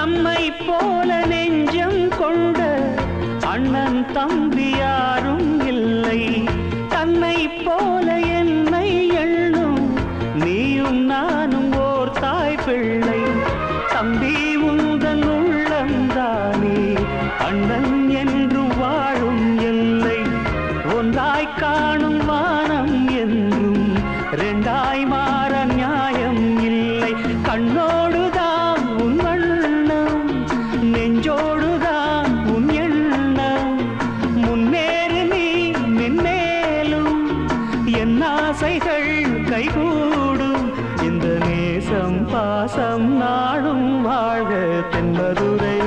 நம்மை போல நெஞ்சம் கொண்ட அண்ணன் தம்பி யாரும் இல்லை. தன்னை போல என்னை எண்ணும் நீயும் நானும் ஓர் தாய் பிள்ளை. தம்பி உந்தன் உள்ளந்தானே அண்ணன் என்று வாழும் எல்லை. ஒன்றாய் காணும் வானம் என்றும் ரெண்டாய் மாற நியாயம் இல்லை. கண்ணோடுதான் உன் வண்ணம், நெஞ்சோடுதான் உன் எண்ணம். முன்னேறு நீ மென்மேலும், என் ஆசைகள் கைகூடும். இந்த நேசம் பாசம் நாடும் வாழ்க தென்மதுரை.